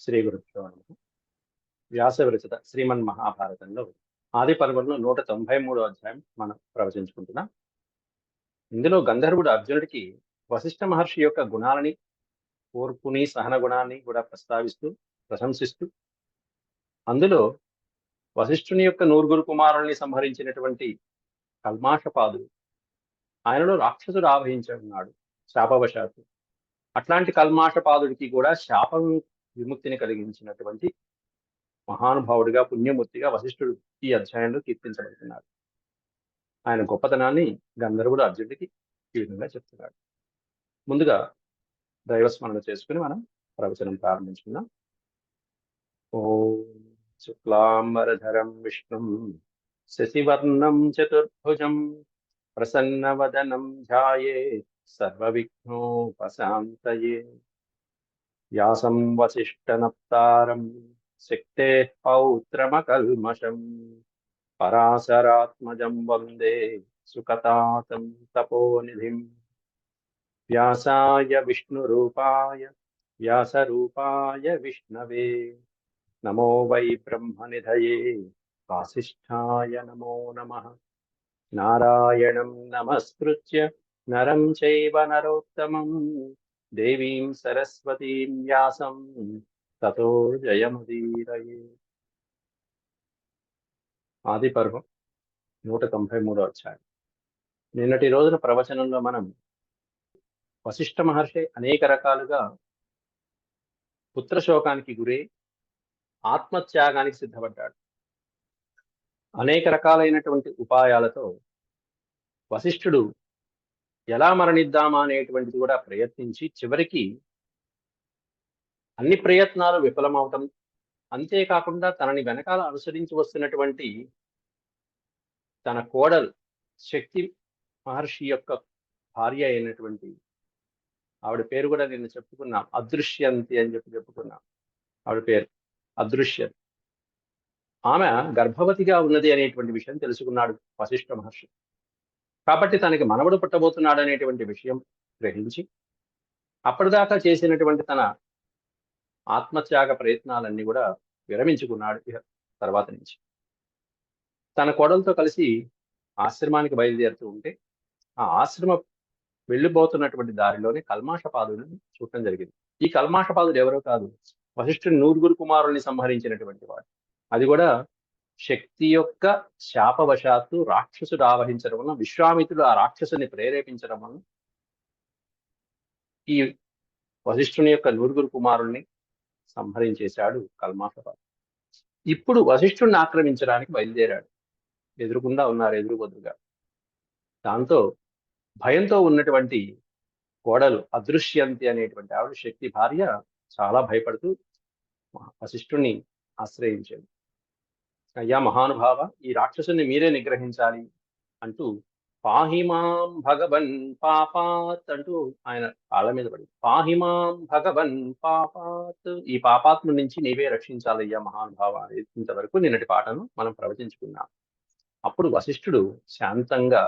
శ్రీ గురుభ్యో నమః. వ్యాస విరచిత శ్రీమన్ మహాభారతంలో ఆది పర్వంలో 193వ అధ్యాయం మనం ప్రవచించుకుంటున్నాం. ఇందులో గంధర్వుడు అర్జునుడికి వశిష్ఠ మహర్షి యొక్క గుణాలని, ఓర్పుని, సహన గుణాన్ని కూడా ప్రస్తావిస్తూ ప్రశంసిస్తూ, అందులో వశిష్ఠుని యొక్క నూరుగురు కుమారుల్ని సంహరించినటువంటి కల్మాషపాదుడు, ఆయనలో రాక్షసుడు ఆవహించి ఉన్నాడు శాపవశాత్తు. అట్లాంటి కల్మాషపాదుడికి కూడా శాపం విముక్తిని కలిగించినటువంటి మహానుభావుడిగా, పుణ్యమూర్తిగా వశిష్ఠుడు ఈ అధ్యాయంలో కీర్తించబడుతున్నాడు. ఆయన గొప్పతనాన్ని గంధర్వుడు అర్జునుడికి ఈ విధంగా చెప్తున్నాడు. ముందుగా దైవస్మరణ చేసుకుని మనం ప్రవచనం ప్రారంభించుకుందాం. ఓం శుక్లాంబరధరం విష్ణుం శశివర్ణం చతుర్భుజం ప్రసన్నవదనం ధ్యాయేత్ సర్వవిఘ్నోపశాంతయే. వ్యాసం వసిష్ఠనప్తారం శక్తేః పౌత్రమకల్మషం పరాశరాత్మజం వందే సుకతాతం తపోనిధిం. వ్యాసాయ వ్యాసరూపాయ విష్ణవే నమో వై బ్రహ్మనిధయే వాసిష్ఠాయ నమో నమః. నారాయణం నమస్కృత్య నరం చైవ నరోత్తమం దేవీం సరస్వతీం వ్యాసం తతో జయముదీరయే. ఆది పర్వం 193వ అధ్యాయం. నిన్నటి రోజున ప్రవచనంలో మనం వశిష్ఠ మహర్షి అనేక రకాలుగా పుత్రశోకానికి గురై ఆత్మత్యాగానికి సిద్ధపడ్డాడు. అనేక రకాలైనటువంటి ఉపాయాలతో వశిష్ఠుడు ఎలా మరణిద్దామా అనేటువంటిది కూడా ప్రయత్నించి చివరికి అన్ని ప్రయత్నాలు విఫలమవటం, అంతేకాకుండా తనని వెనకాల అనుసరించి వస్తున్నటువంటి తన కోడలు శక్తి మహర్షి యొక్క భార్య అయినటువంటి ఆవిడ పేరు కూడా నిన్న చెప్పుకున్నాం, అదృశ్యంతి అని చెప్పుకున్నాం. ఆవిడ పేరు అదృశ్యంతి. ఆమె గర్భవతిగా ఉన్నది అనేటువంటి విషయం తెలుసుకున్నాడు వశిష్ఠ మహర్షి. కాబట్టి తనకి మనవడు పుట్టబోతున్నాడు అనేటువంటి విషయం గ్రహించి అప్పటిదాకా చేసినటువంటి తన ఆత్మత్యాగ ప్రయత్నాలన్నీ కూడా విరమించుకున్నాడు. తర్వాత నుంచి తన కోడలతో కలిసి ఆశ్రమానికి బయలుదేరుతూ ఉంటే ఆ ఆశ్రమ వెళ్ళిపోతున్నటువంటి దారిలోనే కల్మాషపాదుని చూడటం జరిగింది. ఈ కల్మాషపాదుడు ఎవరో కాదు, వశిష్ఠుని నూరుగురు కుమారుల్ని సంహరించినటువంటి వాడు. అది కూడా శక్తి యొక్క శాపవశాత్తు రాక్షసుడు ఆవహించడం వలన, విశ్వామిత్రుడు ఆ రాక్షసుని ప్రేరేపించడం వలన ఈ వశిష్ఠుని యొక్క నూరుగురు కుమారుల్ని సంహరించేశాడు కల్మాషపాదు. ఇప్పుడు వశిష్ఠుడిని ఆక్రమించడానికి బయలుదేరాడు. ఎదురుకుండా ఉన్నారు, ఎదురుబొదురుగా. దాంతో భయంతో ఉన్నటువంటి కోడలు అదృశ్యంతి అనేటువంటి ఆవిడ శక్తి భార్య చాలా భయపడుతూ వశిష్ఠుణ్ణి ఆశ్రయించాడు. అయ్యా మహానుభావ, ఈ రాక్షసుని మీరే నిగ్రహించాలి అంటూ పాహిమాం భగవన్ పాపాత్ అంటూ ఆయన కాళ్ళ మీద పడి, పాహిమాం భగవన్ పాపాత్, ఈ పాపాత్మ నుంచి నీవే రక్షించాలయ్యా మహానుభావ. ఇంతవరకు నిన్నటి పాటను మనం ప్రవచించుకున్నాం. అప్పుడు వశిష్ఠుడు శాంతంగా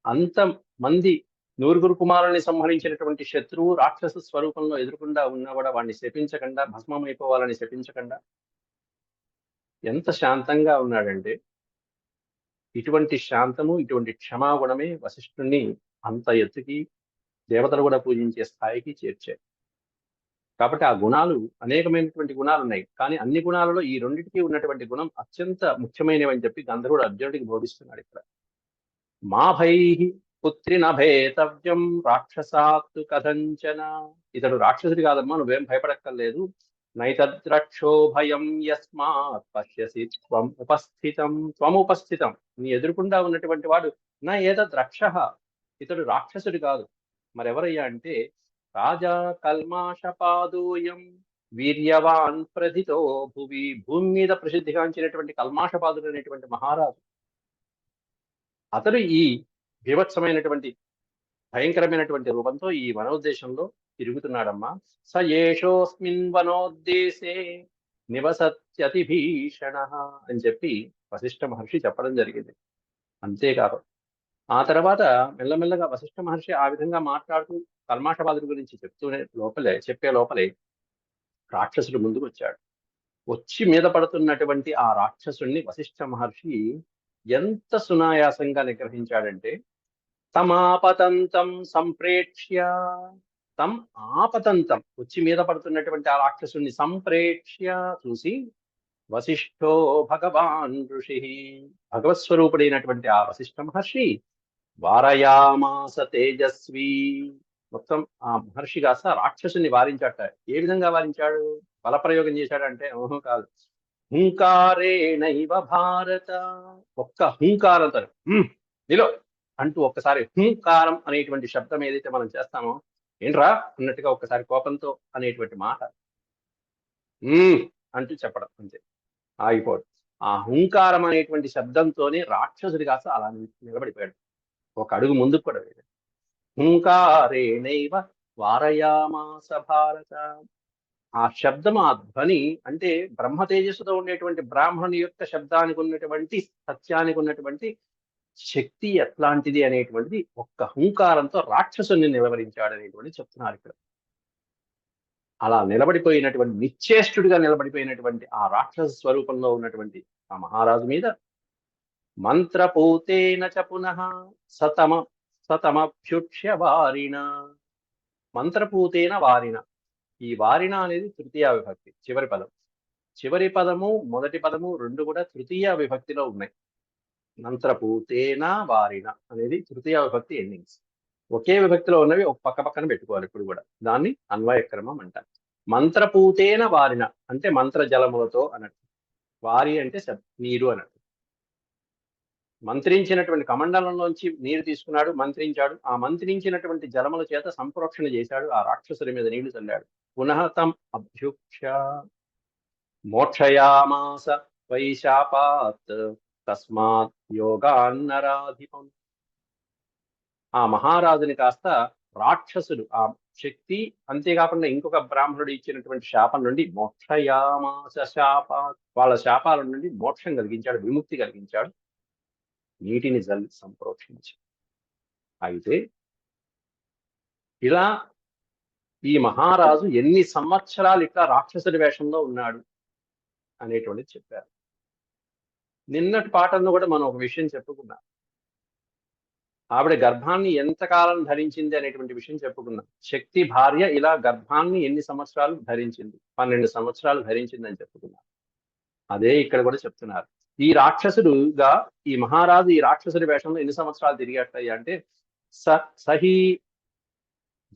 అంత మంది నూరుగురు కుమారుల్ని సంహరించినటువంటి శత్రువు రాక్షస స్వరూపంలో ఎదురుకుండా ఉన్నా కూడా వాడిని శపించకుండా, భస్మమైపోవాలని శపించకుండా ఎంత శాంతంగా ఉన్నాడంటే, ఇటువంటి శాంతము, ఇటువంటి క్షమాగుణమే వశిష్ఠుణ్ణి అంత ఎత్తుకి, దేవతలు కూడా పూజించే స్థాయికి చేర్చాయి. కాబట్టి ఆ గుణాలు, అనేకమైనటువంటి గుణాలు ఉన్నాయి, కానీ అన్ని గుణాలలో ఈ రెండింటికి ఉన్నటువంటి గుణం అత్యంత ముఖ్యమైనవి అని చెప్పి గంధర్వుడు అర్జునుడికి బోధిస్తున్నాడు. ఇక్కడ మా భైః పుత్రి నభేతవ్యం రాక్షసాత్తు కథంచన. ఇతడు రాక్షసుడి కాదమ్మా, నువ్వేం భయపడక్కర్లేదు. నైతద్రక్షో భయం యస్మాత్ పశ్యసి త్వముపస్థితం. నీ ఎదురుకుండా ఉన్నటువంటి వాడు నా ఏతద్రక్షః, ఇతడు రాక్షసుడి కాదు. మరెవరయ్యా అంటే రాజా కల్మాషపాదోయం వీర్యవాన్ ప్రథితో భువి. భూమి మీద ప్రసిద్ధిగాంచినటువంటి కల్మాషపాదుడు అనేటువంటి మహారాజు. అతడు ఈ బీభత్సమైనటువంటి భయంకరమైనటువంటి రూపంతో ఈ వనోద్దేశంలో తిరుగుతున్నాడమ్మా. స ఏషోస్మిన్ వనోద్దేశే నివసత్యతి భీషణ అని చెప్పి వశిష్ఠ మహర్షి చెప్పడం జరిగింది. అంతేకాదు, ఆ తర్వాత మెల్లమెల్లగా వశిష్ఠ మహర్షి ఆ విధంగా మాట్లాడుతూ కల్మాషపాదుడి గురించి చెప్పే లోపలే రాక్షసుడు ముందుకు వచ్చాడు. వచ్చి మీద పడుతున్నటువంటి ఆ రాక్షసుణ్ణి వశిష్ఠ మహర్షి ఎంత సునాయాసంగా నిగ్రహించాడంటే, తమాపతంతం సంప్రేక్ష్య, తం ఆపతంతం వచ్చి మీద పడుతున్నటువంటి ఆ రాక్షసుణ్ణి సంప్రేక్ష్య చూసి, వశిష్ఠో భగవాన్ ఋషి, భగవత్ స్వరూపుడైనటువంటి ఆ వశిష్ఠ మహర్షి వారయామాస తేజస్వి, మొత్తం ఆ మహర్షి కాస్త రాక్షసుని వారించాట. ఏ విధంగా వారించాడు? బలప్రయోగం చేశాడంటే ఓహో కాదు, హుంకారేణైవ భారత, ఒక్క హుంకారంతో నిలో అంటూ ఒక్కసారి హుంకారం అనేటువంటి శబ్దం ఏదైతే మనం చేస్తామో, ఏంట్రా అన్నట్టుగా ఒక్కసారి కోపంతో అనేటువంటి మాట అంటూ చెప్పడం, అంతే, ఆగిపోవడం. ఆ హుంకారం అనేటువంటి శబ్దంతోనే రాక్షసుడి కాస్త అలా నిలబడిపోయాడు. ఒక అడుగు ముందుకు కూడా వెళ్ళాడు. హుంకారేణైవ వారయామాస భారత, ఆ శబ్దం, ఆ ధ్వని అంటే బ్రహ్మ తేజస్సుతో ఉండేటువంటి బ్రాహ్మణుని యొక్క శబ్దానికి ఉన్నటువంటి, సత్యానికి ఉన్నటువంటి శక్తి ఎట్లాంటిది అనేటువంటిది ఒక్క హుంకారంతో రాక్షసుని నిలవరించాడు అనేటువంటి చెప్తున్నారు ఇక్కడ. అలా నిలబడిపోయినటువంటి, నిశ్చేష్టుడిగా నిలబడిపోయినటువంటి ఆ రాక్షస స్వరూపంలో ఉన్నటువంటి ఆ మహారాజు మీద మంత్రపూతేన చ పునః సతమభ్యుక్ష్య వారిణ, మంత్రపూతేన వారిణ, ఈ వారిణ అనేది తృతీయ విభక్తి, చివరి పదం. చివరి పదము మొదటి పదము రెండు కూడా తృతీయ విభక్తిలో ఉన్నాయి. మంత్రపూతేన వారిణ అనేది తృతీయ విభక్తి ఎండింగ్స్. ఒకే విభక్తిలో ఉన్నవి ఒక పక్క పక్కన పెట్టుకోవాలి ఇప్పుడు కూడా. దాన్ని అన్వయక్రమం అంటారు. మంత్రపూతేన వారిణ అంటే మంత్ర జలములతో అన్నట్టు, వారి అంటే నీరు అన్నట్టు. మంత్రించినటువంటి కమండలంలోంచి నీరు తీసుకున్నాడు, మంత్రించాడు. ఆ మంత్రించినటువంటి జలముల చేత సంప్రోక్షణ చేశాడు, ఆ రాక్షసుడి మీద నీళ్లు చల్లాడు. పునః తం అభ్యుక్ష మోక్షయామాస వైశాపాత్ తస్మాత్ యోగాన్నరాధిపం, ఆ మహారాజుని కాస్త రాక్షసుడు ఆ శక్తి, అంతేకాకుండా ఇంకొక బ్రాహ్మణుడు ఇచ్చినటువంటి శాపం నుండి మోక్షయామాస శాపాత్, వాళ్ళ శాపాల నుండి మోక్షం కలిగించాడు, విముక్తి కలిగించాడు, నీటిని జల్లి సంప్రోక్షించి. అయితే ఇలా ఈ మహారాజు ఎన్ని సంవత్సరాలు ఇట్లా రాక్షసుడి వేషంలో ఉన్నాడు అనేటువంటిది చెప్పారు. నిన్నటి పాఠంలో కూడా మనం ఒక విషయం చెప్పుకున్నాం. ఆవిడ గర్భాన్ని ఎంతకాలం ధరించింది అనేటువంటి విషయం చెప్పుకున్నాం. శక్తి భార్య ఇలా గర్భాన్ని ఎన్ని సంవత్సరాలు ధరించింది? 12 సంవత్సరాలు ధరించిందని చెప్పుకున్నాం. అదే ఇక్కడ కూడా చెప్తున్నారు. ఈ రాక్షసుడుగా ఈ మహారాజు ఈ రాక్షసుడి వేషంలో ఎన్ని సంవత్సరాలు తిరిగేస్తాయి అంటే, సహి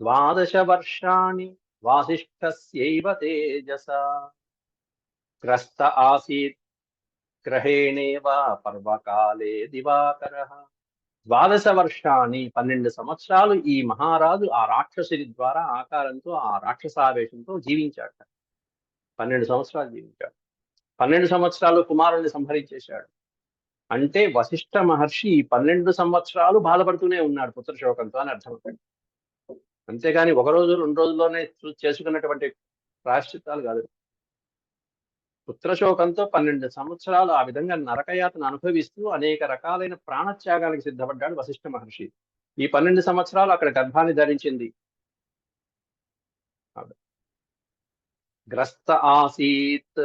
12 వర్షాణి వాసిష్ఠస్యైవ తేజస గ్రస్త ఆసీత్ గ్రహేణేవ పర్వకాలే దివాకరః. 12 వర్షాన్ని 12 సంవత్సరాలు ఈ మహారాజు ఆ రాక్షసుడి ద్వారా ఆకారంతో, ఆ రాక్షసావేశంతో జీవించాడు. 12 సంవత్సరాలు జీవించాడు. 12 సంవత్సరాలు కుమారుల్ని సంహరించేశాడు. అంటే వశిష్ఠ మహర్షి ఈ 12 సంవత్సరాలు బాధపడుతూనే ఉన్నాడు పుత్రశోకంతో అని అర్థం. అంతేగాని ఒక రోజు 2 రోజుల్లోనే చేసుకున్నటువంటి ప్రాయశ్చిత్తాలు కాదు. పుత్రశోకంతో 12 సంవత్సరాలు ఆ విధంగా నరకయాతను అనుభవిస్తూ అనేక రకాలైన ప్రాణత్యాగానికి సిద్ధపడ్డాడు వశిష్ఠ మహర్షి. ఈ 12 సంవత్సరాలు అక్కడ గర్భాన్ని ధరించింది. గ్రస్త ఆసీత్,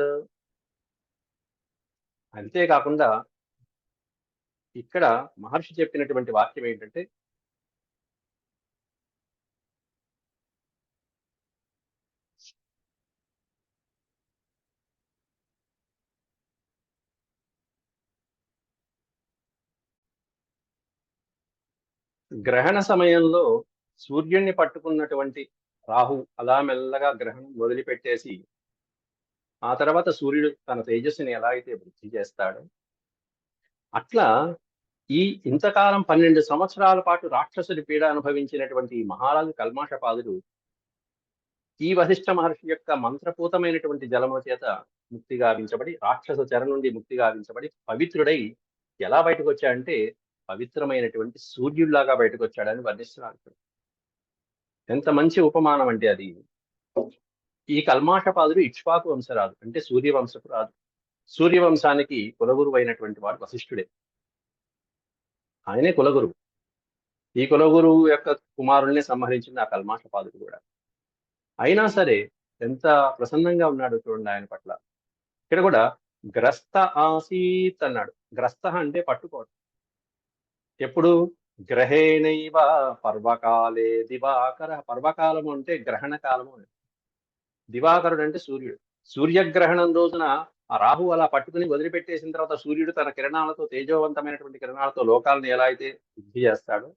అంతేకాకుండా ఇక్కడ మహర్షి చెప్పినటువంటి వాక్యం ఏంటంటే, గ్రహణ సమయంలో సూర్యుడిని పట్టుకున్నటువంటి రాహు అలా మెల్లగా గ్రహణం వదిలిపెట్టేసి, ఆ తర్వాత సూర్యుడు తన తేజస్సుని ఎలా అయితే వృద్ధి చేస్తాడో, అట్లా ఈ ఇంతకాలం 12 సంవత్సరాల పాటు రాక్షసుడి పీడ అనుభవించినటువంటి మహారాజు కల్మాషపాదుడు ఈ వశిష్ఠ మహర్షి యొక్క మంత్రపూతమైనటువంటి జలముల చేత ముక్తి గావించబడి, రాక్షస చెర నుండి ముక్తి గావించబడి, పవిత్రుడై ఎలా బయటకు వచ్చాడంటే పవిత్రమైనటువంటి సూర్యుడిలాగా బయటకు వచ్చాడని వర్ణిస్తున్నారు. ఎంత మంచి ఉపమానం అంటే అది. ఈ కల్మాషపాదుడు ఇక్ష్వాకు వంశరాజు, అంటే సూర్యవంశపు రాజు. సూర్యవంశానికి కులగురువు అయినటువంటి వాడు వశిష్ఠుడే. ఆయనే కులగురువు. ఈ కులగురువు యొక్క కుమారుల్ని సంహరించిన ఆ కల్మాషపాదుడు కూడా. అయినా సరే ఎంత ప్రసన్నంగా ఉన్నాడు చూడండి ఆయన పట్ల. ఇక్కడ కూడా గ్రస్త ఆసీత్ అన్నాడు. గ్రస్త అంటే పట్టుకోవడం. ఎప్పుడు గ్రహేణైవ పర్వకాలే దివాకర. పర్వకాలము అంటే గ్రహణ కాలము. దివాకరుడు అంటే సూర్యుడు. సూర్యగ్రహణం రోజున ఆ రాహు అలా పట్టుకుని వదిలిపెట్టేసిన తర్వాత సూర్యుడు తన కిరణాలతో, తేజోవంతమైనటువంటి కిరణాలతో లోకాలను ఎలా అయితే వృద్ధి చేస్తాడో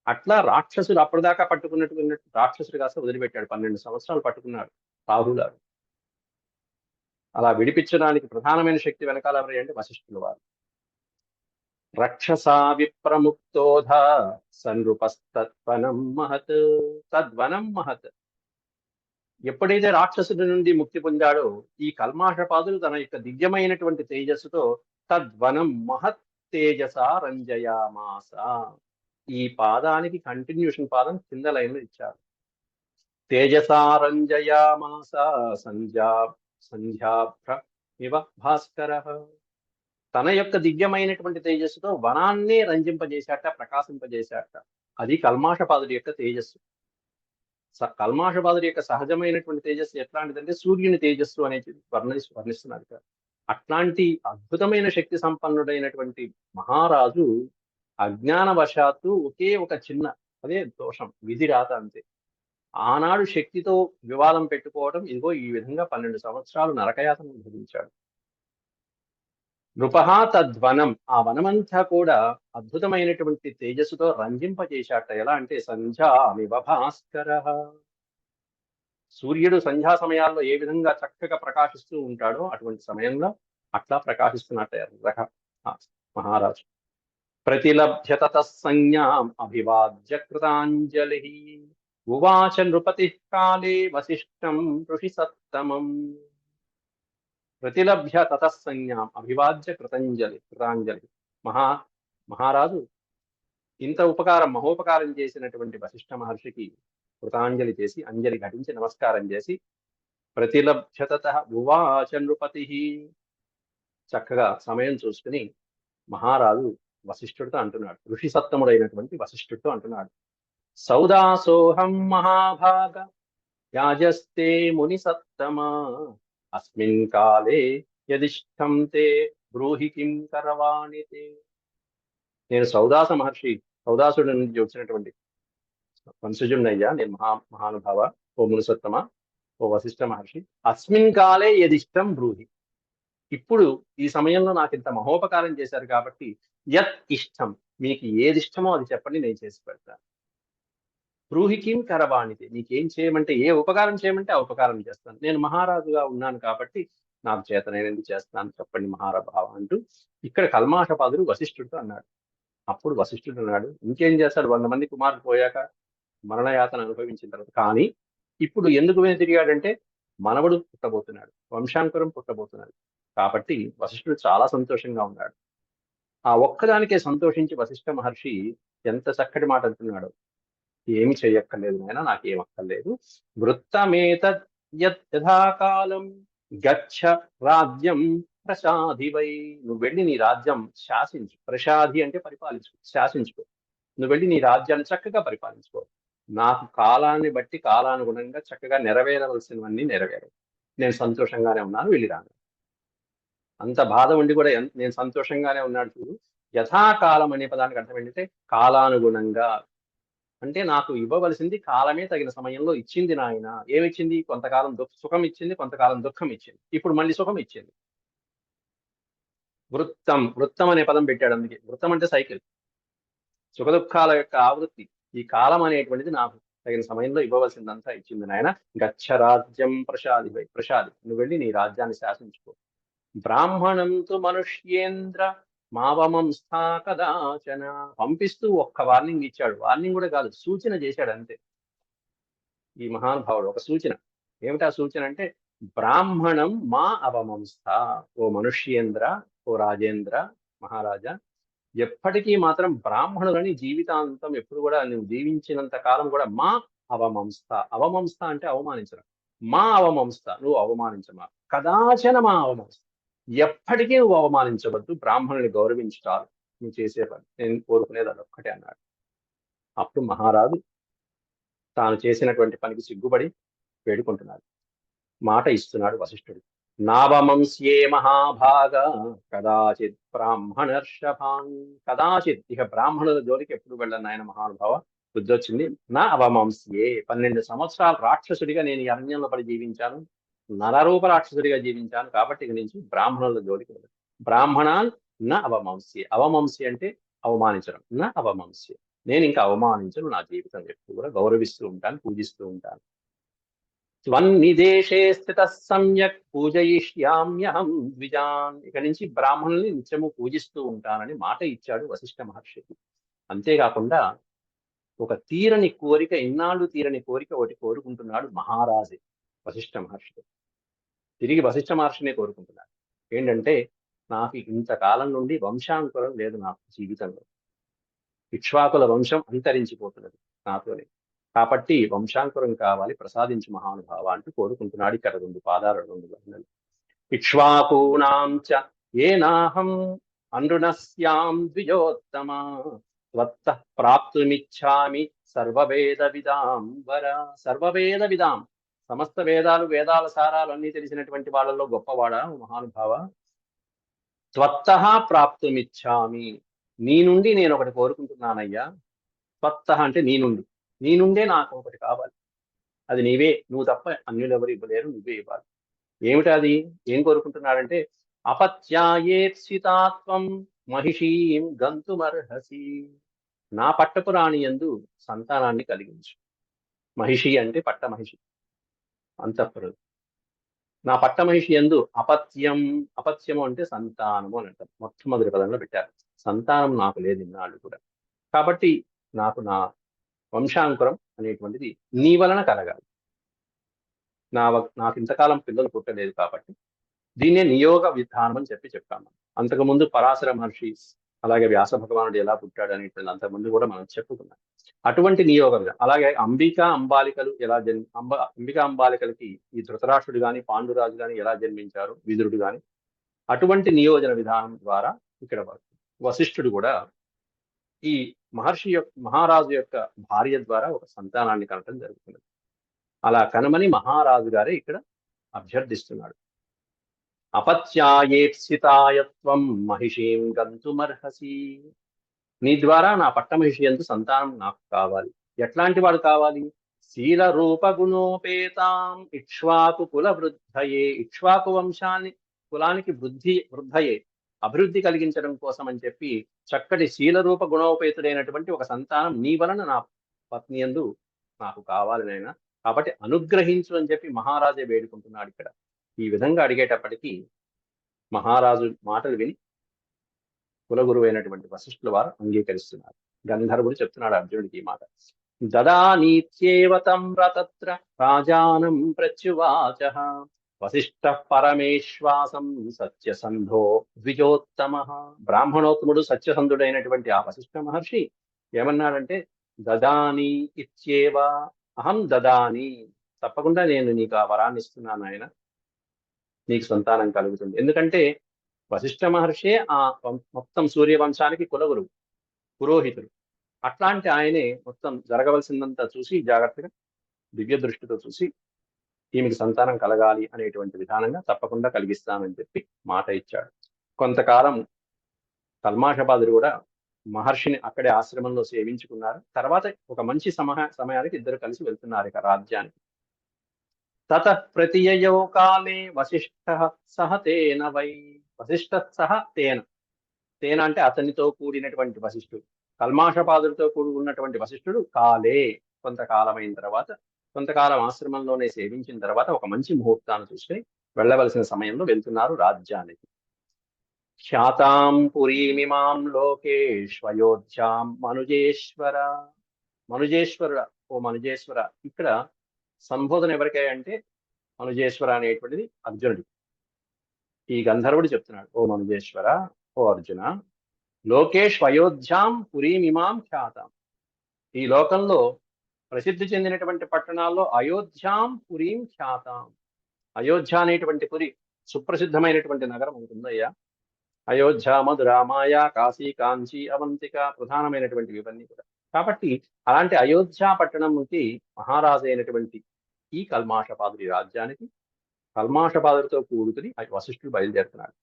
అట్లా రాక్షసుడు అప్పటిదాకా పట్టుకున్నటువంటి రాక్షసుడు కాస్త వదిలిపెట్టాడు. 12 సంవత్సరాలు పట్టుకున్నాడు రాహుగారు. అలా విడిపించడానికి ప్రధానమైన శక్తి వెనకాల ఎవరు అంటే వశిష్ఠుల వారు. రక్షసా విప్రముక్తోధ సన్రుపస్తత్వనం మహత్. తద్వనం మహత్. ఎప్పుడైతే రాక్షసుడి నుండి ముక్తి పొందాడో ఈ కల్మాషపాదులు తన యొక్క దివ్యమైనటువంటి తేజస్సుతో తద్వనం మహత్ తేజస రంజయామాస. ఈ పాదానికి కంటిన్యూషన్ పాదం కింద లైన్లో ఇచ్చారు. తేజసా రంజయామాస సంధ్యాభ్ర ఇవ భాస్కర. తన యొక్క దివ్యమైనటువంటి తేజస్సుతో వనాన్నే రంజింపజేశాట, ప్రకాశింపజేశాట. అది కల్మాషపాదుడి యొక్క తేజస్సు. కల్మాషపాదుడి యొక్క సహజమైనటువంటి తేజస్సు ఎట్లాంటిదంటే సూర్యుని తేజస్సు అనేది వర్ణిస్తున్నారు. అట్లాంటి అద్భుతమైన శక్తి సంపన్నుడైనటువంటి మహారాజు అజ్ఞానవశాత్తు ఒకే ఒక చిన్న, అదే దోషం, విధి రాత అంతే. ఆనాడు శక్తితో వివాదం పెట్టుకోవడం, ఇదిగో ఈ విధంగా 12 సంవత్సరాలు నరకయాతను భరించాడు. నృపహ తద్వనం. ఆ వనమంతా కూడా అద్భుతమైనటువంటి తేజస్సుతో రంజింపజేశాట. ఎలా అంటే సంధ్యామివ భాస్కర. సూర్యుడు సంధ్యా సమయాల్లో ఏ విధంగా చక్కగా ప్రకాశిస్తూ ఉంటాడో అటువంటి సమయంలో అట్లా ప్రకాశిస్తున్నట్ట మహారాజు. ప్రతిలభ్య తతః సంజ్ఞాం అభివాద్య కృతాంజలి. ఉవాచ నృపతి కాలే వశిష్ఠం ఋషి సత్తమం. ప్రతిలభ్య తతః సంజ్ఞాం అభివాద్య కృతాంజలి. మహారాజు ఇంత మహోపకారం చేసినటువంటి వశిష్ఠ మహర్షికి కృతాంజలి చేసి, అంజలి ఘటించి నమస్కారం చేసి, ప్రతిలభ్య తతః ఉవాచ నృపతి. చక్కగా సమయం చూసుకుని మహారాజు వశిష్ఠుడితో అంటున్నాడు, ఋషి సత్తముడైనటువంటి వశిష్ఠుడితో అంటున్నాడు. సౌదాసోహం మహాభాగ యాజస్తే ముని సత్తమా. అస్మిన్ కాలే యదిష్టం తే బ్రూహి కిం కరవాణి తే. నేను సౌదాసుడి నుంచి వచ్చినటువంటి వంశజున్నయ్యా, నేను మహానుభావ, ఓ మునిసత్తమ, ఓ వశిష్ఠ మహర్షి. అస్మిన్ కాలే యదిష్టం బ్రూహి. ఇప్పుడు ఈ సమయంలో నాకు ఇంత మహోపకారం చేశారు కాబట్టి యత్ ఇష్టం, మీకు ఏది ఇష్టమో అది చెప్పండి, నేను చేసి పెడతాను. బ్రూహికిం కరవాణితే. నీకేం చేయమంటే, ఏ ఉపకారం చేయమంటే ఆ ఉపకారం చేస్తాను. నేను మహారాజుగా ఉన్నాను కాబట్టి నాకు చేతనైనది చేస్తాను, చెప్పండి మహారాభావ అంటూ ఇక్కడ కల్మాషపాదుడు వశిష్ఠుడితో అన్నాడు. అప్పుడు వశిష్ఠుడు అన్నాడు, ఇంకేం చేస్తాడు, 100 మంది కుమారులు పోయాక మరణయాతన అనుభవించిన తర్వాత. కానీ ఇప్పుడు ఎందుకు తిరిగాడంటే మనవడు పుట్టబోతున్నాడు, వంశాంకురం పుట్టబోతున్నాడు. కాబట్టి వశిష్ఠుడు చాలా సంతోషంగా ఉన్నాడు. ఆ ఒక్కదానికే సంతోషించి వశిష్ఠ మహర్షి ఎంత చక్కటి మాట అంటున్నాడు. ఏమి చెయ్యక్కర్లేదు నాయన, నాకేం అక్కర్లేదు. వృత్తమేతద్ యథాకాలం గచ్చ రాజ్యం ప్రసాదివై. నువ్వు వెళ్ళి నీ రాజ్యం శాసించు. ప్రసాది అంటే పరిపాలించు, శాసించుకో. నువ్వు వెళ్ళి నీ రాజ్యాన్ని చక్కగా పరిపాలించుకో. నాకు కాలాన్ని బట్టి కాలానుగుణంగా చక్కగా నెరవేరవలసినవన్నీ నెరవేరు. నేను సంతోషంగానే ఉన్నాను, వెళ్ళి రాను. అంత బాధ ఉండి కూడా నేను సంతోషంగానే ఉన్నాడు చూడు. యథాకాలం అనే పదానికి అర్థం ఏంటంటే కాలానుగుణంగా. అంటే నాకు ఇవ్వవలసింది కాలమే తగిన సమయంలో ఇచ్చింది నాయన. ఏమిచ్చింది? కొంతకాలం సుఖం ఇచ్చింది, కొంతకాలం దుఃఖం ఇచ్చింది, ఇప్పుడు మళ్ళీ సుఖం ఇచ్చింది. వృత్తం అనే పదం పెట్టాడు. అందుకే వృత్తం అంటే సైకిల్. సుఖ దుఃఖాల యొక్క ఆవృత్తి. ఈ కాలం అనేటువంటిది నాకు తగిన సమయంలో ఇవ్వవలసిందంతా ఇచ్చింది నాయన. గచ్చ రాజ్యం ప్రసాది. నువ్వు వెళ్ళి నీ రాజ్యాన్ని శాసించుకో. బ్రాహ్మణం తు మనుష్యేంద్ర మావమంస్థా కదాచన. పంపిస్తూ ఒక్క వార్నింగ్ ఇచ్చాడు. వార్నింగ్ కూడా కాదు, సూచన చేశాడు అంతే. ఈ మహానుభావుడు ఒక సూచన. ఏమిటా సూచన అంటే బ్రాహ్మణం మా అవమంస్థ. ఓ మనుష్యేంద్ర, ఓ రాజేంద్ర, మహారాజా, ఎప్పటికీ మాత్రం బ్రాహ్మణులని జీవితాంతం ఎప్పుడు కూడా నువ్వు జీవించినంత కాలం కూడా మా అవమంస్థ. అవమంస్థ అంటే అవమానించడం. మా అవమంస్థ, నువ్వు అవమానించమా. కదాచన మా అవమంస్థ, ఎప్పటికీ నువ్వు అవమానించవద్దు. బ్రాహ్మణుని గౌరవించాలి, నువ్వు చేసే పని. నేను కోరుకునేది అదొక్కటే అన్నాడు. అప్పుడు మహారాజు తాను చేసినటువంటి పనికి సిగ్గుపడి వేడుకుంటున్నాడు. మాట ఇస్తున్నాడు వశిష్ఠుడు. నావమంస్యే మహాభాగ కదాచిత్ బ్రాహ్మణర్షభాన్. కదాచిత్, ఇక బ్రాహ్మణుల జోలికి ఎప్పుడు వెళ్ళను ఆయన మహానుభావ, బుద్ధి వచ్చింది. నా అవమంస్యే, 12 సంవత్సరాలు రాక్షసుడిగా నేను ఈ అరణ్యంలో పడి జీవించాను, నరరూప రాక్షసుడిగా జీవించాను, కాబట్టి ఇక నుంచి బ్రాహ్మణుల జోలికి వెళ్ళను. బ్రాహ్మణాన్ నా అవమంస్యే. అవమంస్య అంటే అవమానించడం. నా అవమంస్యే, నేను ఇంకా అవమానించను, నా జీవితం ఎప్పుడు కూడా గౌరవిస్తూ ఉంటాను, పూజిస్తూ ఉంటాను. త్వన్నిదేశే స్థితః సమ్యక్ పూజయిష్యామ్యహం ద్విజాన్. ఇక నుంచి బ్రాహ్మణుల్ని నిత్యము పూజిస్తూ ఉంటానని మాట ఇచ్చాడు వశిష్ఠ మహర్షికి. అంతేకాకుండా ఒక తీరని కోరిక, ఇన్నాళ్ళు తీరని కోరిక ఒకటి కోరుకుంటున్నాడు మహారాజే వశిష్ఠ మహర్షి. తిరిగి వశిష్ఠ మహర్షినే కోరుకుంటున్నాడు. ఏంటంటే, నాకు ఇంతకాలం నుండి వంశాంకురం లేదు నా జీవితంలో, ఇక్ష్వాకుల వంశం అంతరించిపోతున్నది నాతోనే, కాబట్టి వంశాంకురం కావాలి, ప్రసాదించు మహానుభావ అంటూ కోరుకుంటున్నాడు. ఇక్కడ 2 పాదాలు, 2 వర్ణలు. ఇక్ష్వాకూనాం చ ఏనాహం అనృణస్యాం ద్విజోత్తమ త్వత్తః ప్రాప్తుమిచ్ఛామి సర్వవేద విదాం వర. సర్వవేద విదాం, సమస్త వేదాలు, వేదాల సారాలు అన్ని తెలిసినటువంటి వాళ్ళలో గొప్పవాడా మహానుభావ. త్వత్తః ప్రాప్తుమిచ్ఛామి, నీ నుండి నేను ఒకటి కోరుకుంటున్నానయ్యా. త్వత్తః అంటే నీ నుండి, నీ నుండే నాకు ఒకటి కావాలి, అది నీవే, నువ్వు తప్ప అన్యులెవరు ఇవ్వలేరు, నువ్వే ఇవ్వాలి. ఏమిటది? ఏం కోరుకుంటున్నాడంటే, అపత్యాయేప్సితాత్వం మహిషీం గంతుమర్హసి. నా పట్టపు రాణి యందు సంతానాన్ని కలిగించు. మహిషి అంటే పట్ట మహిషి, అంతఃపురం. నా పట్ట మహిషి యందు అపత్యం, అపత్యము అంటే సంతానము అని అంటారు, మొట్టమొదటి పదంలో పెట్టారు. సంతానం నాకు లేదు ఇన్నాళ్ళు కూడా, కాబట్టి నాకు నా వంశాంకురం అనేటువంటిది నీ వలన కలగాలి. నాకు ఇంతకాలం పిల్లలు పుట్టలేదు, కాబట్టి దీన్నే నియోగ విధానం అని చెప్పాము. అంతకుముందు పరాశర మహర్షి, అలాగే వ్యాస భగవానుడు ఎలా పుట్టాడు అనేటువంటి అంతకుముందు కూడా మనం చెప్పుకున్నాం. అటువంటి నియోగ విధానం. అలాగే అంబాలికలు ఎలా అంబికా అంబాలికలకి ఈ ధృతరాష్ట్రుడు గాని, పాండురాజు గాని ఎలా జన్మించారు, విదురుడు గాని, అటువంటి నియోజన విధానం ద్వారా ఇక్కడ వశిష్ఠుడు కూడా ఈ మహారాజు యొక్క భార్య ద్వారా ఒక సంతానాన్ని కనటం జరుగుతుంది. అలా కనమని మహారాజు గారే ఇక్కడ అభ్యర్థిస్తున్నాడు. అపత్యాయేప్సితాయత్వం మహిషీం గంతుమర్హసి. నీ ద్వారా నా పట్టమహిషి యందు సంతానం నాకు కావాలి. ఎట్లాంటి వాడు కావాలి? శీల రూప గుణోపేతాం ఇక్ష్వాకు కుల వృద్ధయే. ఇక్ష్వాకు వంశాన్ని, కులానికి వృద్ధయే, అభివృద్ధి కలిగించడం కోసం అని చెప్పి చక్కటి శీల రూప గుణోపేతుడైనటువంటి ఒక సంతానం నీ వలన నా పత్ని యందు నాకు కావాలి నాయన, కాబట్టి అనుగ్రహించు అని చెప్పి మహారాజే వేడుకుంటున్నాడు ఇక్కడ. ఈ విధంగా అడిగేటప్పటికీ మహారాజు మాటలు విని కులగురువైనటువంటి వశిష్ఠుల వారు అంగీకరిస్తున్నారు. గంధర్వుడు చెప్తున్నాడు అర్జునుడికి ఈ మాట. దదానీత్యేవతం రతత్ర రాజానం ప్రత్యువాచ వశిష్ఠ పరమేశ్వాసం సత్యసంధో ద్విజోత్తమ. బ్రాహ్మణోత్తముడు సత్యసంధుడైనటువంటి ఆ వశిష్ఠ మహర్షి ఏమన్నాడంటే, దదాని ఇత్యేవ అహం దదాని, తప్పకుండా నేను నీకు ఆ వరాన్ని ఇస్తున్నాను ఆయన, నీకు సంతానం కలుగుతుంది. ఎందుకంటే వశిష్ఠ మహర్షే ఆ మొత్తం సూర్యవంశానికి కులగురువు, పురోహితుడు. అట్లాంటి ఆయనే మొత్తం జరగవలసిందంతా చూసి జాగ్రత్తగా దివ్య దృష్టితో చూసి ఈమెకి సంతానం కలగాలి అనేటువంటి విధానంగా తప్పకుండా కలిగిస్తానని చెప్పి మాట ఇచ్చాడు. కొంతకాలం కల్మాషపాదుడు కూడా మహర్షిని అక్కడే ఆశ్రమంలో సేవించుకున్నారు. తర్వాత ఒక మంచి సమయానికి ఇద్దరు కలిసి వెళ్తున్నారు ఇక రాజ్యానికి. తతః ప్రతియయౌ కాలే వశిష్ఠః సహ తేన వై. వశిష్ఠః సహ తేన, తేన అంటే అతనితో కూడినటువంటి వశిష్ఠుడు, కల్మాషపాదుడితో కూడి ఉన్నటువంటి వశిష్ఠుడు కాలే, కొంతకాలమైన తర్వాత, కొంతకాలం ఆశ్రమంలోనే సేవించిన తర్వాత ఒక మంచి ముహూర్తాన్ని చూసుకుని వెళ్ళవలసిన సమయంలో వెళ్తున్నారు రాజ్యానికి. ఖ్యాతాం పురీమిమాం లోకేష్వయోధ్యాం మనుజేశ్వర. మనుజేశ్వర, ఓ మనుజేశ్వర. ఇక్కడ సంబోధన ఎవరికై అంటే మనుజేశ్వర అనేటువంటిది అర్జునుడి. ఈ గంధర్వుడు చెప్తున్నాడు, ఓ మనుజేశ్వర, ఓ అర్జున, లోకేష్ అయోధ్యాం పురీమిమాం ఖ్యాతాం. ఈ లోకంలో ప్రసిద్ధి చెందినటువంటి పట్టణాల్లో అయోధ్యాం పురీం ఖ్యాతాం. అయోధ్య అనేటువంటి పురి సుప్రసిద్ధమైనటువంటి నగరం ఉంటుందయ్యా. అయోధ్య, మధుర, మాయా, కాశీ, కాంచి, అవంతిక ప్రధానమైనటువంటివి ఇవన్నీ కూడా. కాబట్టి అలాంటి అయోధ్య పట్టణంకి మహారాజు అయినటువంటి ఈ కల్మాషపాదుడి రాజ్యానికి కల్మాషపాదులతో కూడుకుని వశిష్ఠుడు బయలుదేరుతున్నాడు.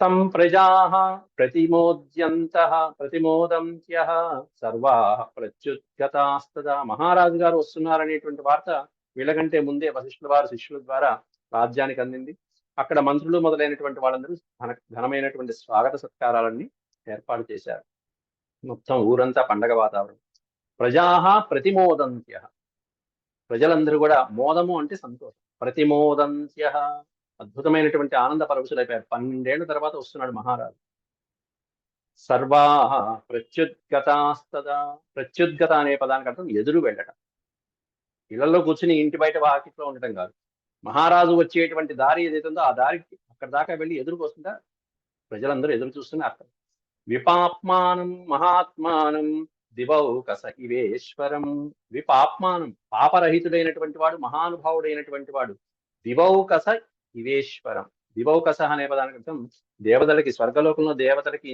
తం ప్రజాః ప్రతిమోదంత్యః సర్వాః ప్రత్యుద్గతాస్తదా. మహారాజు గారు వస్తున్నారనేటువంటి వార్త వీళ్ళకంటే ముందే వశిష్ఠుల వారి శిష్యుల ద్వారా రాజ్యానికి అందింది. అక్కడ మంత్రులు మొదలైనటువంటి వాళ్ళందరూ ఘనమైనటువంటి స్వాగత సత్కారాలన్నీ ఏర్పాటు చేశారు. మొత్తం ఊరంతా పండగ వాతావరణం. ప్రజాః ప్రతిమోదంత్యః, ప్రజలందరూ కూడా, మోదము అంటే సంతోషం, ప్రతిమోదంత్యః అద్భుతమైనటువంటి ఆనంద పరవశులైపోయారు. 12 ఏళ్ల తర్వాత వస్తున్నాడు మహారాజు. సర్వాః ప్రత్యుద్గతాస్తదా. ప్రత్యుద్గత అనే పదానికి అర్థం ఎదురు వెళ్ళటం. ఇళ్లలో కూర్చుని ఇంటి బయట వాకిట్లో ఉండటం కాదు. మహారాజు వచ్చేటువంటి దారి ఏదైతుందో ఆ దారికి అక్కడ దాకా వెళ్ళి ఎదురుకు వస్తుందా ప్రజలందరూ ఎదురు చూస్తున్న అర్థం. విపాప్మానం మహాత్మానం దివౌకస ఇవేశ్వరం. విపాప్మానం, పాపరహితుడైనటువంటి వాడు, మహానుభావుడైనటువంటి వాడు. దివౌకస ఇవేశ్వరం. దివౌకస అనే పదానికి అర్థం దేవతలకి, స్వర్గలోకంలో దేవతలకి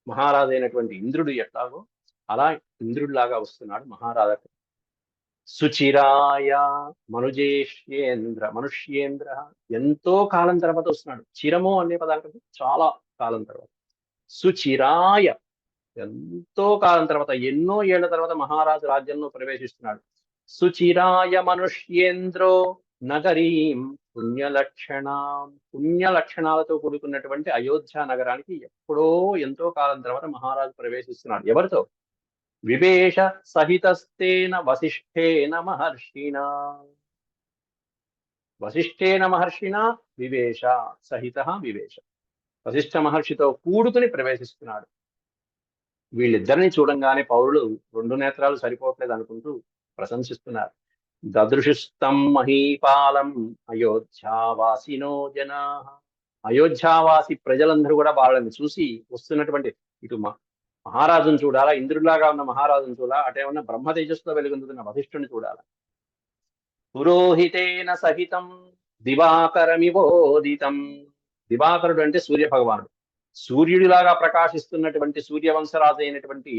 మహారాజు అయినటువంటి ఇంద్రుడు ఎట్లాగో అలా ఇంద్రుడిలాగా వస్తున్నాడు మహారాజు. సుచిరాయ మనుష్యేంద్ర, ఎంతో కాలం తర్వాత వస్తున్నాడు. చిరము అనే పదానికి చాలా కాలం తర్వాత. సుచిరాయ, ఎంతో కాలం తర్వాత, ఎన్నో ఏళ్ల తర్వాత మహారాజు రాజ్యంలో ప్రవేశిస్తున్నాడు. సుచిరాయ మనుష్యేంద్రో నగరీం పుణ్యలక్షణాలతో కూడుకున్నటువంటి అయోధ్య నగరానికి ఎప్పుడో ఎంతో కాలం తర్వాత మహారాజు ప్రవేశిస్తున్నాడు. ఎవరితో? వివేశ సహితస్తేన వశిష్ఠేన మహర్షిణ వివేశ సహిత వివేశ. వశిష్ఠ మహర్షితో కూడుకుని ప్రవేశిస్తున్నాడు. వీళ్ళిద్దరిని చూడంగానే పౌరులు 2 నేత్రాలు సరిపోవట్లేదు అనుకుంటూ ప్రశంసిస్తున్నారు. దదృశుస్తం మహీపాలం అయోధ్యావాసినో జనా. అయోధ్యావాసి ప్రజలందరూ కూడా వాళ్ళని చూసి వస్తున్నటువంటి, ఇటు మహారాజును చూడాలా, ఇంద్రుడిలాగా ఉన్న మహారాజును చూడాలా, అటేమన్నా బ్రహ్మ తేజస్సులో వెలుగొందుతున్న వశిష్ఠుని చూడాలా. పురోహితేన సహితం దివాకరమివోదితం. దివాకరుడు అంటే సూర్య భగవానుడు. సూర్యుడిలాగా ప్రకాశిస్తున్నటువంటి సూర్యవంశరాజు అయినటువంటి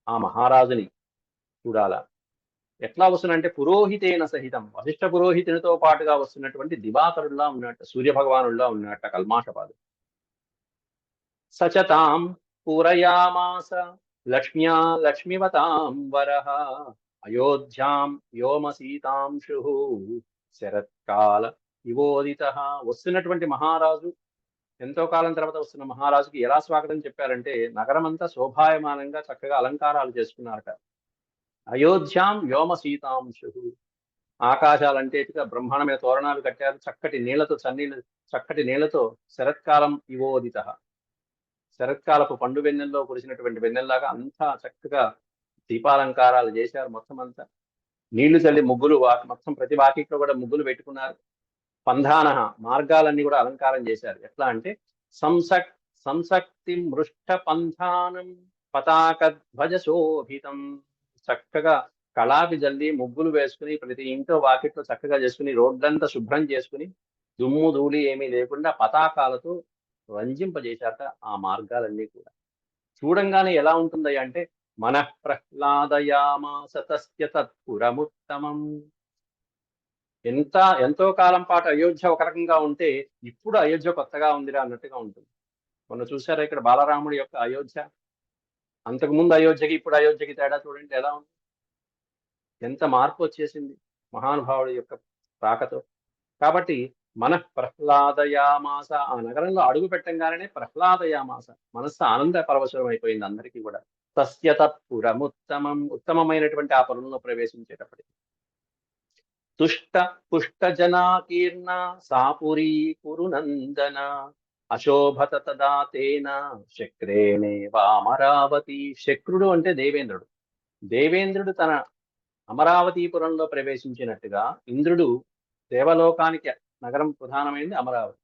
ఆ మహారాజుని చూడాలా. ఎట్లా వస్తున్నంటే పురోహితేన సహితం, వశిష్ఠ పురోహితునితో పాటుగా వస్తున్నటువంటి దివాకరుడిలా ఉన్నట్ట, సూర్య భగవానుడిలా ఉన్నట్ట కల్మాషపాదు. సచతాం పూరయామాస లక్ష్మ్యా లక్ష్మీవతాం వరః అయోధ్యాం వ్యోమసీతాంశు శరత్కాల ఇవోదితః. వస్తున్నటువంటి మహారాజు, ఎంతో కాలం తర్వాత వస్తున్న మహారాజుకి ఎలా స్వాగతం చెప్పారంటే, నగరమంతా శోభాయమానంగా చక్కగా అలంకారాలు చేసుకున్నారట. అయోధ్యాం వ్యోమసీతాంశు, ఆకాశాలంటే బ్రహ్మాండమైన తోరణాలు కట్టారు. చక్కటి నీళ్లతో శరత్కాలం ఇవోదితః, శరత్కాలపు పండు వెన్నెల్లో కురిసినటువంటి వెన్నెల్లాగా అంతా చక్కగా దీపాలంకారాలు చేశారు. మొత్తం అంతా నీళ్లు చల్లి ముగ్గులు, మొత్తం ప్రతి వాకిట్లో కూడా ముగ్గులు పెట్టుకున్నారు. పంధాన, మార్గాలన్నీ కూడా అలంకారం చేశారు. ఎట్లా అంటే సంసక్తి మృష్ట పంధానం పతాకధ్వజ శోభితం. చక్కగా కళాపి జల్లి ముగ్గులు వేసుకుని ప్రతి ఇంట్లో వాకిట్లో చక్కగా చేసుకుని రోడ్లంతా శుభ్రం చేసుకుని దుమ్ము ధూళి ఏమీ లేకుండా పతాకాలతో రంజింపజేశాక ఆ మార్గాలన్నీ కూడా చూడంగానే ఎలా ఉంటుందయ్యా అంటే, మనః ప్రహ్లాదయామాస తస్య తత్పురముత్తమం. ఎంతో కాలం పాటు అయోధ్య ఒక రకంగా ఉంటే ఇప్పుడు అయోధ్య కొత్తగా ఉందిరా అన్నట్టుగా ఉంటుంది. మొన్న చూసారా ఇక్కడ బాలరాముడి యొక్క అయోధ్య, అంతకుముందు అయోధ్యకి ఇప్పుడు అయోధ్యకి తేడా చూడండి ఎలా ఉంది, ఎంత మార్పు వచ్చేసింది మహానుభావుడి యొక్క రాకతో. కాబట్టి మనః ప్రహ్లాదయామాస, ఆ నగరంలో అడుగు పెట్టంగానే ప్రహ్లాదయామాస, మనస్సు ఆనంద పరవశం అయిపోయింది అందరికీ కూడా. తస్య తత్పురముత్తమం, ఉత్తమమైనటువంటి ఆ పురంలో ప్రవేశించేటప్పటికి. తుష్ట పుష్ట జనాకీర్ణ సాపురీ కురునందన అశోభత తదా తేన శక్రేణేవా అమరావతి. శక్రుడు అంటే దేవేంద్రుడు. దేవేంద్రుడు తన అమరావతీపురంలో ప్రవేశించినట్టుగా ఇంద్రుడు దేవలోకానికి, నగరం ప్రధానమైంది అమరావతి,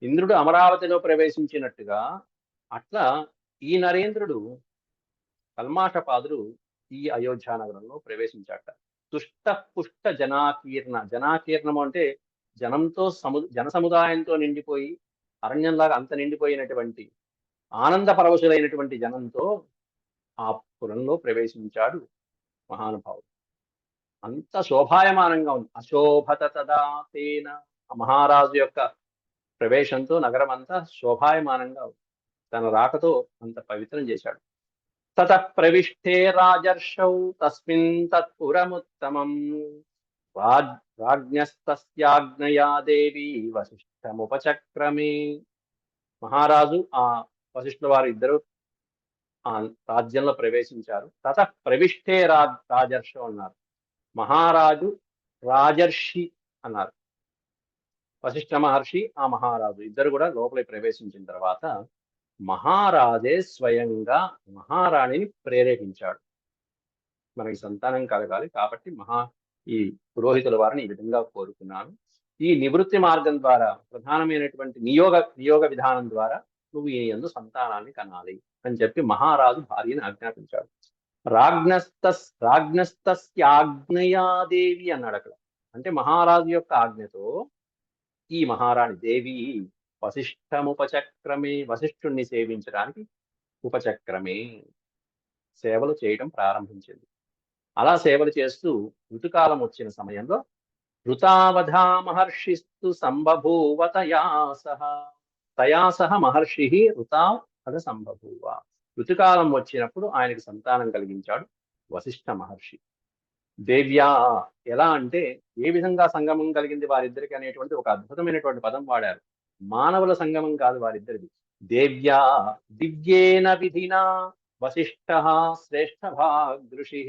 ఇంద్రుడు అమరావతిలో ప్రవేశించినట్టుగా అట్లా ఈ నరేంద్రుడు కల్మాషపాదుడు ఈ అయోధ్య నగరంలో ప్రవేశించాట. తుష్ట పుష్ట జనాకీర్ణ, జనాకీర్ణము అంటే జనంతో జన సముదాయంతో నిండిపోయి అరణ్యంలాగా అంత నిండిపోయినటువంటి ఆనంద పరవశులైనటువంటి జనంతో ఆ పురంలో ప్రవేశించాడు మహానుభావుడు. అంత శోభాయమానంగా ఉంది. అశోభత తదా తేన, మహారాజు యొక్క ప్రవేశంతో నగరం అంతా శోభాయమానంగా ఉంది. తన రాకతో అంత పవిత్రం చేశాడు. తతః ప్రవిష్టే రాజర్షౌ తస్మిన్ తత్పురముత్తమం రాజ్ఞస్తస్యాజ్ఞయా దేవి వశిష్ఠముపచక్రమే. మహారాజు ఆ వశిష్ఠుల వారు ఇద్దరు ఆ రాజ్యంలో ప్రవేశించారు. తతః ప్రవిష్టే రాజర్షు అన్నారు. మహారాజు రాజర్షి అన్నారు. వశిష్ఠ మహర్షి ఆ మహారాజు ఇద్దరు కూడా లోపలికి ప్రవేశించిన తర్వాత మహారాజే స్వయంగా మహారాణిని ప్రేరేపించాడు. మనకి సంతానం కలగాలి కాబట్టి ఈ పురోహితుల వారిని ఈ విధంగా కోరుకున్నాను. ఈ నివృత్తి మార్గం ద్వారా ప్రధానమైనటువంటి నియోగ విధానం ద్వారా నువ్వు ఈ యందు సంతానాన్ని కనాలి అని చెప్పి మహారాజు భార్యని ఆజ్ఞాపించాడు. రాజ్ఞస్తస్యాజ్ఞయాదేవి అన్నాడు అక్కడ. అంటే మహారాజు యొక్క ఆజ్ఞతో ఈ మహారాణి దేవి వశిష్ఠముపచక్రమే, వశిష్ఠుణ్ణి సేవించడానికి ఉపచక్రమే సేవలు చేయడం ప్రారంభించింది. అలా సేవలు చేస్తూ ఋతుకాలం వచ్చిన సమయంలో ఋతావధా మహర్షిస్తు సంబభూవ తయాసహ మహర్షి ఋతావధ సంబభూవ. ఋతుకాలం వచ్చినప్పుడు ఆయనకి సంతానం కలిగించాడు వశిష్ఠ మహర్షి. దేవ్యా ఎలా అంటే ఏ విధంగా సంగమం కలిగింది వారిద్దరికి అనేటువంటి ఒక అద్భుతమైనటువంటి పదం వాడారు. మానవుల సంగమం కాదు వారిద్దరిది. దేవ్యా దివ్యేన విధినా వశిష్ఠ శ్రేష్ఠ భాగృషి.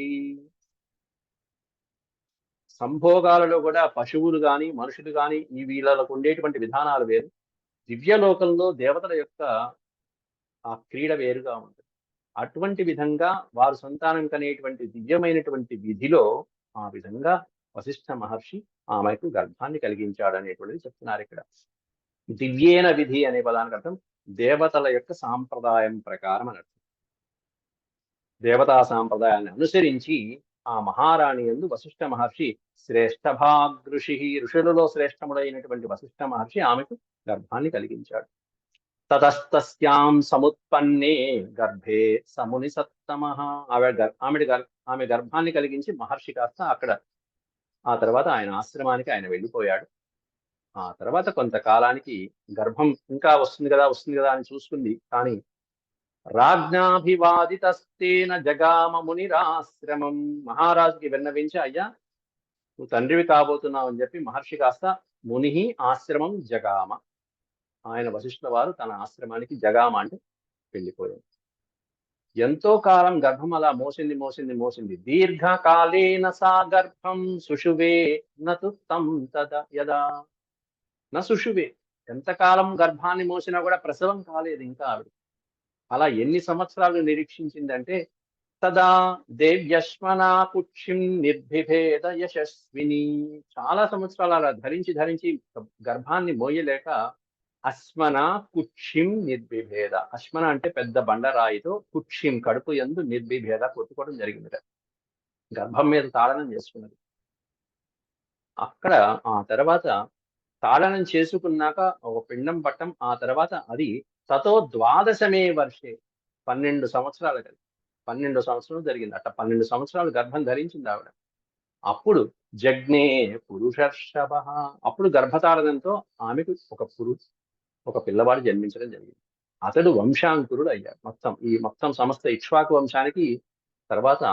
సంభోగాలలో కూడా పశువులు గాని మనుషులు గాని ఈ వీళ్ళకు ఉండేటువంటి విధానాలు వేరు. దివ్యలోకంలో దేవతల యొక్క ఆ క్రీడ వేరుగా ఉంటుంది. అటువంటి విధంగా వారు సంతానం కనేటువంటి దివ్యమైనటువంటి విధిలో ఆ విధంగా వశిష్ఠ మహర్షి ఆమెకు గర్భాన్ని కలిగించాడు అనేటువంటిది చెప్తున్నారు ఇక్కడ. దివ్యేన విధి అనే పదానికి అర్థం దేవతల యొక్క సాంప్రదాయం ప్రకారం అని అర్థం. దేవతా సాంప్రదాయాన్ని అనుసరించి ఆ మహారాణి యందు వశిష్ఠ మహర్షి శ్రేష్ఠ భాగృషి, ఋషులలో శ్రేష్టముడైనటువంటి వశిష్ఠ మహర్షి ఆమెకు గర్భాన్ని కలిగించాడు. తతస్తస్యాం సముత్పన్నే గర్భే సముని సత్తమ. ఆమె గర్భాన్ని కలిగించి మహర్షి కాస్త అక్కడ ఆ తర్వాత ఆయన ఆశ్రమానికి ఆయన వెళ్ళిపోయాడు. ఆ తర్వాత కొంతకాలానికి గర్భం ఇంకా వస్తుంది కదా అని చూసుకుంది. కానీ రాజ్ఞాభివాదితస్తేన జగామ మునిరాశ్రమం. మహారాజుకి విన్నవించి అయ్యా నువ్వు తండ్రివి కాబోతున్నావు అని చెప్పి మహర్షి కాస్త ముని ఆశ్రమం జగామ. ఆయన వశిష్ఠుల వారు తన ఆశ్రమానికి జగామ అంటే వెళ్ళిపోయాడు. ఎంతో కాలం గర్భం అలా మోసింది. దీర్ఘకాలేన సా గర్భం సుషువే నతు తం యదా న సుషువే. ఎంతకాలం గర్భాన్ని మోసినా కూడా ప్రసవం కాలేదు ఇంకా ఆవిడ. అలా ఎన్ని సంవత్సరాలు నిరీక్షించిందంటే తదా దేవ్యశ్వనా కుక్షిం నిర్భిభేద యశస్విని. చాలా సంవత్సరాలు అలా ధరించి గర్భాన్ని మోయలేక అశ్మన కుక్షిం నిర్భిభేద. అశ్మన అంటే పెద్ద బండరాయితో కుక్షిం కడుపు యందు నిర్భిభేద కొట్టుకోవడం జరిగింది. గర్భం మీద తాళనం చేసుకున్నది. అక్కడ ఆ తర్వాత తాళనం చేసుకున్నాక ఒక పిండం పట్టం. ఆ తర్వాత అది తతో 12మే వర్షే 12 సంవత్సరాలు కలిగి 12 సంవత్సరాలు జరిగింది. అట్లా 12 సంవత్సరాలు గర్భం ధరించింది ఆవిడ. అప్పుడు జగ్నే పురుషర్షభ. అప్పుడు గర్భతారణంతో ఆమెకు ఒక పిల్లవాడు జన్మించడం జరిగింది. అతడు వంశాంకురుడు అయ్యాడు. మొత్తం సమస్త ఇక్ష్వాకు వంశానికి తర్వాత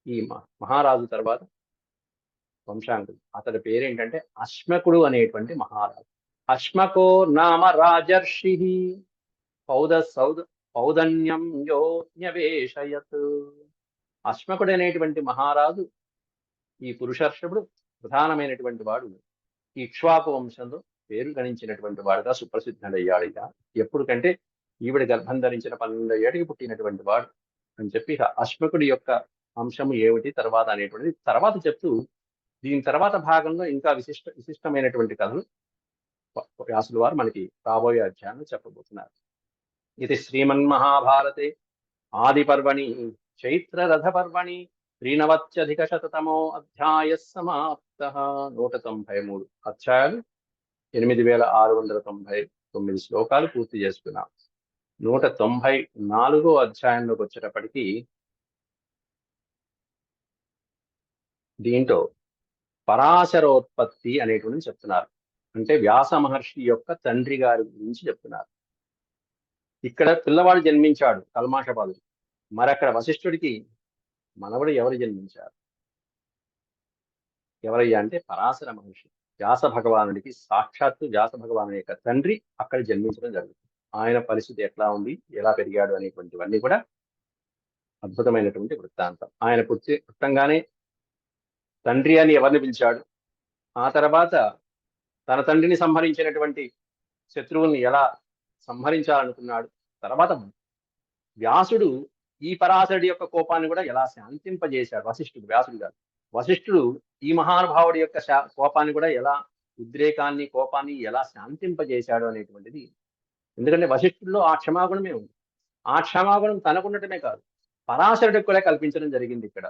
ఈ మహారాజు తర్వాత వంశాంకుడు. అతడి పేరేంటంటే అశ్మకుడు అనేటువంటి మహారాజు. అశ్మకో నామ రాజర్షి పౌదన్యం న్యవేశయత్. అశ్మకుడు అనేటువంటి మహారాజు ఈ పురుషర్షభుడు ప్రధానమైనటువంటి వాడు ఈ ఇక్ష్వాకు వంశంలో పేరు గణించినటువంటి వాడుగా సుప్రసిద్ధుడయ్యాడు. ఎప్పుడు కంటే ఈవిడ గర్భం ధరించిన 12 ఏటికి పుట్టినటువంటి వాడు అని చెప్పి అశ్మకుడి యొక్క అంశము ఏమిటి తర్వాత అనేటువంటిది తర్వాత చెప్తూ దీని తర్వాత భాగంలో ఇంకా విశిష్టమైనటువంటి కథలు వ్యాసుల వారు మనకి రాబోయే అధ్యాయంలో చెప్పబోతున్నారు. ఇది శ్రీమన్మహాభారతే ఆది పర్వణి చైత్ర రథ పర్వణి 93 అధ్యాయ సమాప్త. 193 అధ్యాయాలు 8699 శ్లోకాలు పూర్తి చేసుకున్నాం. 194 అధ్యాయంలోకి వచ్చేటప్పటికి దీంట్లో పరాశరోత్పత్తి అనేటువంటి చెప్తున్నారు. అంటే వ్యాస మహర్షి యొక్క తండ్రి గారి గురించి చెప్తున్నారు. ఇక్కడ పిల్లవాడు జన్మించాడు కల్మాషపాదుడు. మరి అక్కడ వశిష్ఠుడికి మనవడు ఎవరు జన్మించారు? ఎవరయ్యా అంటే పరాశర మహర్షి. వ్యాస భగవానుడికి సాక్షాత్తు వ్యాస భగవాను యొక్క తండ్రి అక్కడ జన్మించడం జరుగుతుంది. ఆయన పరిస్థితి ఎట్లా ఉంది, ఎలా పెరిగాడు అనేటువంటివన్నీ కూడా అద్భుతమైనటువంటి వృత్తాంతం. ఆయన పుట్టంగానే తండ్రి అని ఎవరిని పిలిచాడు, ఆ తర్వాత తన తండ్రిని సంహరించినటువంటి శత్రువుల్ని ఎలా సంహరించాలనుకున్నాడు, తర్వాత వ్యాసుడు ఈ పరాశరుడి యొక్క కోపాన్ని కూడా ఎలా శాంతింపజేశాడు. వ్యాసుడు గారు వశిష్ఠుడు ఈ మహానుభావుడి యొక్క కోపాన్ని కూడా ఎలా, ఉద్రేకాన్ని కోపాన్ని ఎలా శాంతింపజేశాడు అనేటువంటిది. ఎందుకంటే వశిష్ఠుడిలో ఆ క్షమాగుణమే ఉంది. ఆ క్షమాగుణం తనకుండటమే కాదు, పరాశరుడికి కూడా కల్పించడం జరిగింది ఇక్కడ.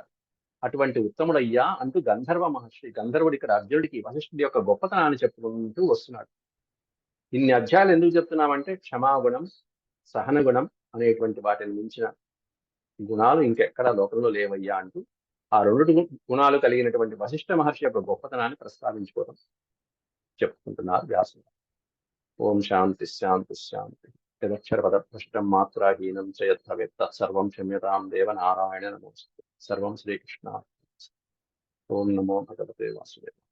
అటువంటి ఉత్తముడయ్యా అంటూ గంధర్వుడు ఇక్కడ అర్జునుడికి వశిష్ఠుడి యొక్క గొప్పతనాన్ని చెప్పుకుంటూ వస్తున్నాడు. ఇన్ని అధ్యాయాలు ఎందుకు చెప్తున్నామంటే క్షమాగుణం, సహనగుణం అనేటువంటి వాటిని మించిన గుణాలు ఇంకెక్కడా లోకంలో లేవయ్యా అంటూ ఆ రెండు గుణాలు కలిగినటువంటి వశిష్ఠ మహర్షి యొక్క గొప్పతనాన్ని ప్రస్తావించుకోవడం చెప్పుకుంటున్నారు వ్యాసుడు. ఓం శాంతి శాంతి శాంతి. యదక్షరపదభ్రష్టం మాత్రాహీనం చ యద్భవేత్ తత్సర్వం క్షమ్యతాం దేవనారాయణ నమోస్తు. సర్వం శ్రీకృష్ణ. ఓం నమో భగవతే వాసుదేవాయ.